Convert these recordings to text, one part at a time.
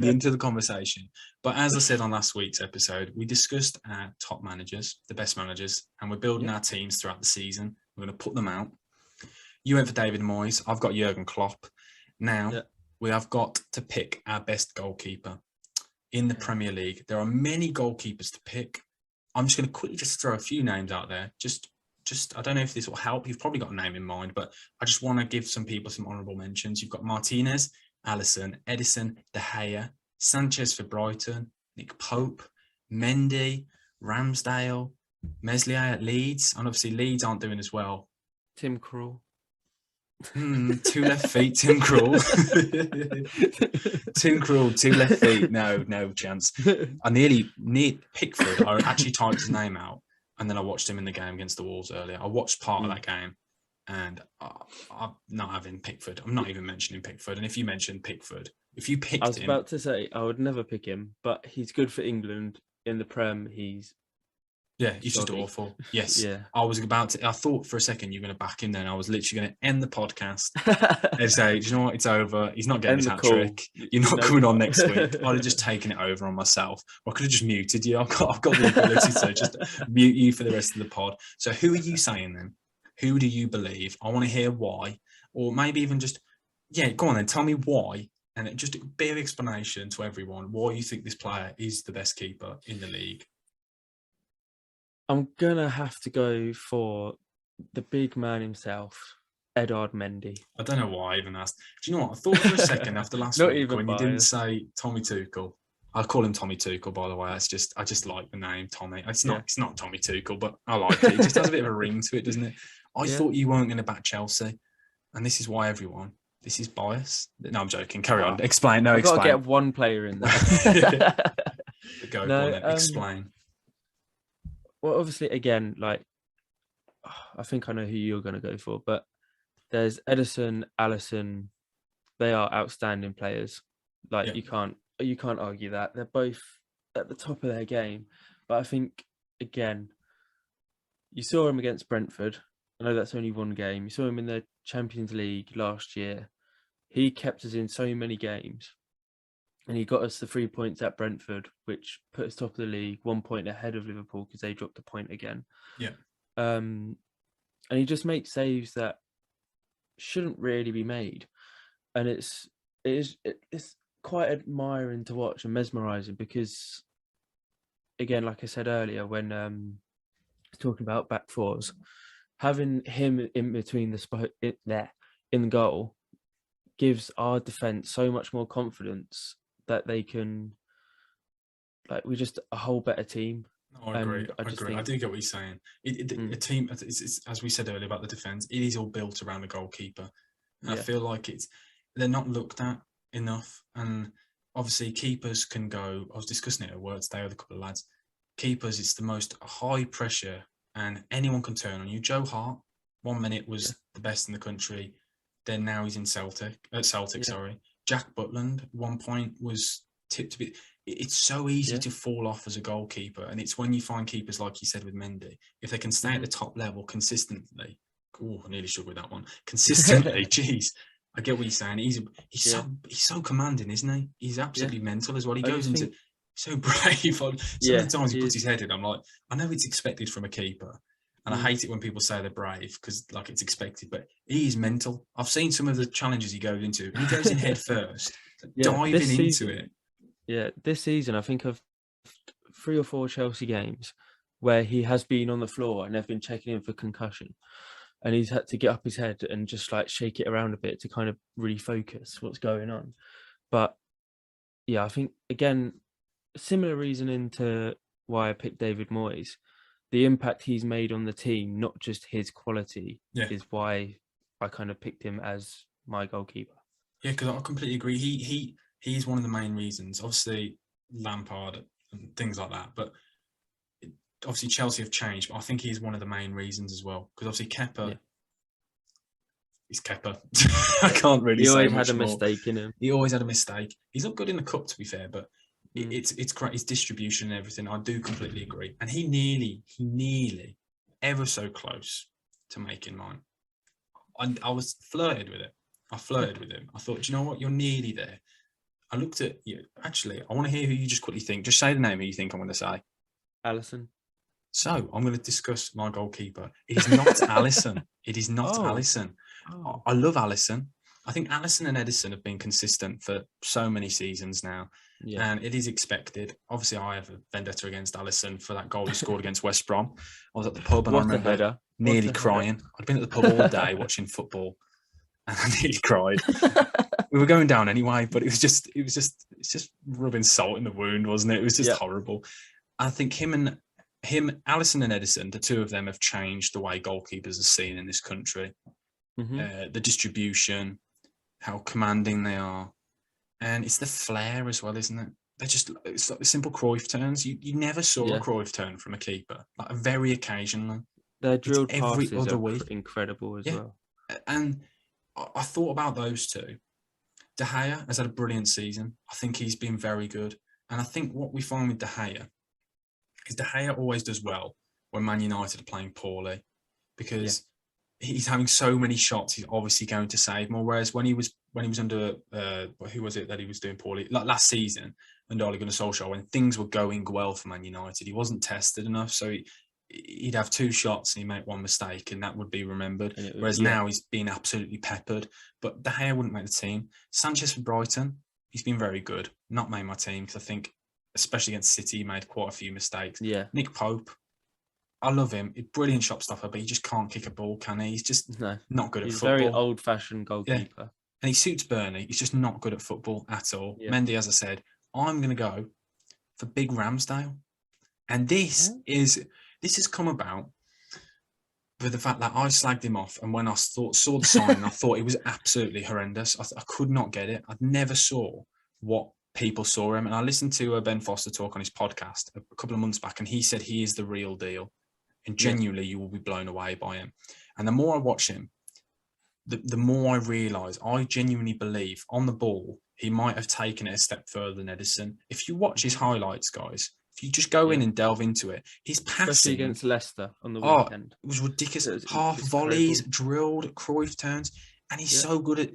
into the conversation. But as I said on last week's episode, we discussed our top managers, the best managers, and we're building our teams throughout the season. We're going to put them out. You went for David Moyes. I've got Jurgen Klopp. Now, we have got to pick our best goalkeeper in the Premier League. There are many goalkeepers to pick. I'm just going to quickly just throw a few names out there. Just I don't know if this will help. You've probably got a name in mind, but I just want to give some people some honourable mentions. You've got Martinez, Alisson, Edison, De Gea, Sanchez for Brighton, Nick Pope, Mendy, Ramsdale, Meslier at Leeds. And obviously Leeds aren't doing as well. Tim Krul. Two left feet, Tim Krul. Tim Krul, two left feet. No chance. I near Pickford. I actually typed his name out, and then I watched him in the game against the Wolves earlier. I watched part of that game, and I'm not having Pickford. I'm not even mentioning Pickford. And if you mention Pickford, if you picked him... I was about to say, I would never pick him, but he's good for England. In the Prem, he's just awful. Yes. Yeah. I thought for a second you were going to back him then. I was literally going to end the podcast and say, do you know what? It's over. He's not getting his hat-trick. You're not coming on next week. I'd have just taken it over on myself. Or I could have just muted you. I've got the ability to just mute you for the rest of the pod. So who are you saying then? Who do you believe? I want to hear why. Or maybe even just, go on then. Tell me why. And just a bit of explanation to everyone why you think this player is the best keeper in the league. I'm going to have to go for the big man himself, Edouard Mendy. I don't know why I even asked. Do you know what? I thought for a second after last week when you didn't say Tommy Tuchel. I call him Tommy Tuchel, by the way. I just like the name Tommy. It's not Tommy Tuchel, but I like it. It just has a bit of a ring to it, doesn't it? I thought you weren't going to back Chelsea. And this is why everyone... This is bias. No, I'm joking. Carry on. Explain. No, explain. I've got to get one player in there. Go on then. Explain. Well, obviously, again, like, I think I know who you're going to go for, but there's Edison, Alisson. They are outstanding players. Like, you can't argue that. They're both at the top of their game. But I think, again, you saw him against Brentford. I know that's only one game. You saw him in the Champions League last year. He kept us in so many games. And he got us the 3 points at Brentford, which put us top of the league, 1 point ahead of Liverpool because they dropped a point again. Yeah. And he just makes saves that shouldn't really be made. And it's quite admiring to watch and mesmerising because, again, like I said earlier, when talking about back fours, having him in between in goal gives our defence so much more confidence that they can, we're just a whole better team. No, I agree. I do get what you're saying. A team, it's, as we said earlier about the defence, it is all built around the goalkeeper. And I feel like they're not looked at enough. And obviously keepers can go, I was discussing it at work today with a couple of lads. Keepers, it's the most high pressure and anyone can turn on you. Joe Hart, 1 minute was the best in the country. Then now he's in Celtic. Sorry. Jack Butland, 1 point was tipped to be. It's so easy to fall off as a goalkeeper, and it's when you find keepers like you said with Mendy, if they can stay at the top level consistently. Oh, I nearly struggled with that one. Consistently, jeez. I get what you're saying. He's so commanding, isn't he? He's absolutely mental as well. He goes into so brave. Some of the times he puts his head in, I'm like, I know it's expected from a keeper. And I hate it when people say they're brave because, it's expected. But he is mental. I've seen some of the challenges he goes into. He goes in head first, diving into it. Yeah, this season, I think of 3 or 4 Chelsea games where he has been on the floor and they've been checking him for concussion. And he's had to get up his head and just, shake it around a bit to kind of really focus what's going on. But, I think, again, similar reasoning to why I picked David Moyes. The impact he's made on the team, not just his quality, is why I kind of picked him as my goalkeeper. Yeah, because I completely agree. He's one of the main reasons. Obviously, Lampard and things like that. But obviously, Chelsea have changed. But I think he's one of the main reasons as well. Because obviously, Kepa, he's Kepa. I can't really say much more. He always had a mistake in him. He always had a mistake. He's not good in the cup, to be fair, but it's great. His distribution and everything. I do completely agree. And he nearly, ever so close to making mine. I was flirted with it. I flirted with him. I thought, do you know what? You're nearly there. I looked at you. Actually, I want to hear who you just quickly think. Just say the name who you think I'm going to say. Alisson. So I'm going to discuss my goalkeeper. It is not Alisson. It is not Alisson. I love Alisson. I think Alisson and Edison have been consistent for so many seasons now. Yeah. And it is expected. Obviously, I have a vendetta against Alisson for that goal he scored against West Brom. I was at the pub and I remember nearly crying. I'd been at the pub all day watching football and I nearly cried. We were going down anyway, but it's just rubbing salt in the wound, wasn't it? It was just horrible. I think him, Alisson and Edison, the two of them have changed the way goalkeepers are seen in this country. Mm-hmm. The distribution, how commanding they are, and it's the flair as well, isn't it? It's like the simple Cruyff turns. You never saw a Cruyff turn from a keeper, like very occasionally. Their drilled passes every other week. Incredible as well. And I thought about those two. De Gea has had a brilliant season. I think he's been very good. And I think what we find with De Gea is De Gea always does well when Man United are playing poorly because he's having so many shots. He's obviously going to save more. Whereas when he was under who was it that he was doing poorly? Like last season under Ole Gunnar Solskjaer, when things were going well for Man United, he wasn't tested enough. So he'd have two shots and he'd make one mistake and that would be remembered. Whereas now he's been absolutely peppered. But De Gea wouldn't make the team. Sanchez for Brighton, he's been very good. Not made my team because I think, especially against City, he made quite a few mistakes. Yeah. Nick Pope, I love him. He's a brilliant shot stopper, but he just can't kick a ball, can he? He's just not good at football. He's a very old-fashioned goalkeeper. Yeah. And he suits Burnley. He's just not good at football at all. Yeah. Mendy, as I said, I'm going to go for Big Ramsdale. And this has come about with the fact that I slagged him off. And when I saw the sign, I thought it was absolutely horrendous. I could not get it. I never saw what people saw him. And I listened to Ben Foster talk on his podcast a couple of months back, and he said he is the real deal. And genuinely, you will be blown away by him. And the more I watch him, the more I realise, I genuinely believe on the ball, he might have taken it a step further than Edison. If you watch his highlights, guys, if you just go in and delve into it, his passing... Especially against Leicester on the weekend. It was ridiculous. Half volleys, drilled, Cruyff turns. And he's so good at...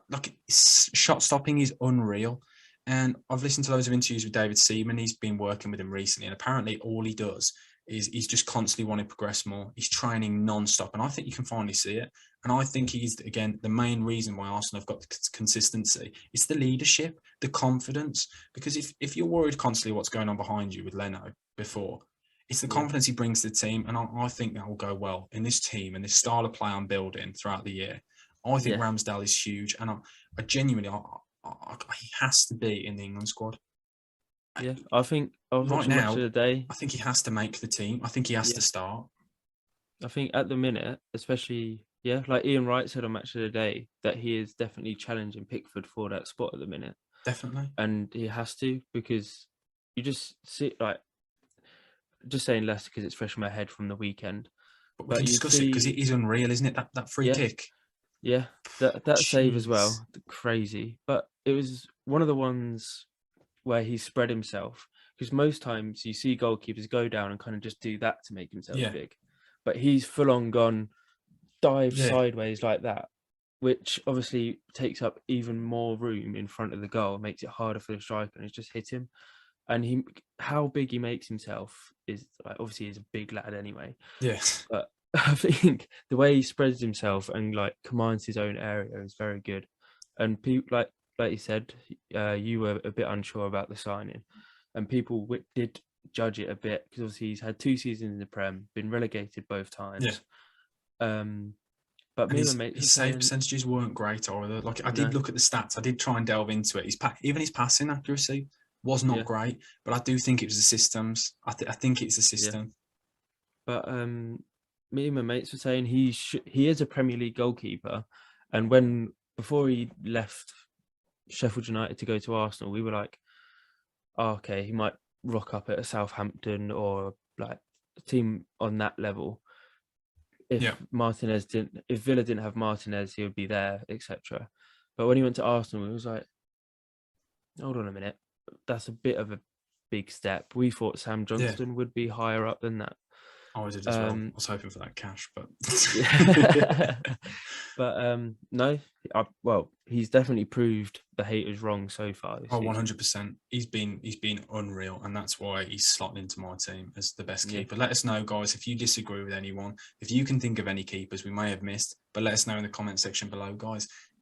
Like, shot stopping is unreal. And I've listened to loads of interviews with David Seaman. He's been working with him recently. And apparently all he does is he's just constantly wanting to progress more. He's training non-stop. And I think you can finally see it. And I think he's, again, the main reason why Arsenal have got the consistency. It's the leadership, the confidence. Because if you're worried constantly what's going on behind you with Leno before, it's the confidence he brings to the team. And I think that will go well in this team and this style of play I'm building throughout the year. I think Ramsdale is huge. And I genuinely... he has to be in the England squad. Yeah, I think right now, I think he has to make the team. I think he has to start. I think at the minute, especially, like Ian Wright said on Match of the Day, that he is definitely challenging Pickford for that spot at the minute. Definitely. And he has to, because you just see, like, just saying Leicester because it's fresh in my head from the weekend. But we can discuss it because it is unreal, isn't it? That free kick. Yeah, that save as well, crazy. But it was one of the ones where he spread himself, because most times you see goalkeepers go down and kind of just do that to make himself big. But he's full on gone, dive sideways like that, which obviously takes up even more room in front of the goal, makes it harder for the striker, and it's just hit him. And how big he makes himself is, like, obviously he's a big lad anyway. Yes. But I think the way he spreads himself and like commands his own area is very good. And people, like you said, you were a bit unsure about the signing, and people did judge it a bit because obviously he's had 2 seasons in the Prem, been relegated both times. But his save percentages weren't great either. Like I did look at the stats, I did try and delve into it. Even his passing accuracy was not great, but I do think it was the systems. I think it's the system. But me and my mates were saying he is a Premier League goalkeeper, and before he left Sheffield United to go to Arsenal, we were like, oh, okay, he might rock up at a Southampton or like a team on that level. If Villa didn't have Martinez, he would be there, etc. But when he went to Arsenal, it was like, hold on a minute, that's a bit of a big step. We thought Sam Johnston would be higher up than that. I did as well. I was hoping for that cash, but but no, well, he's definitely proved the haters wrong so far this season. 100%. He's been unreal, and that's why he's slotted into my team as the best keeper. Let us know, guys, if you disagree with anyone, if you can think of any keepers we may have missed, but let us know in the comment section below, guys.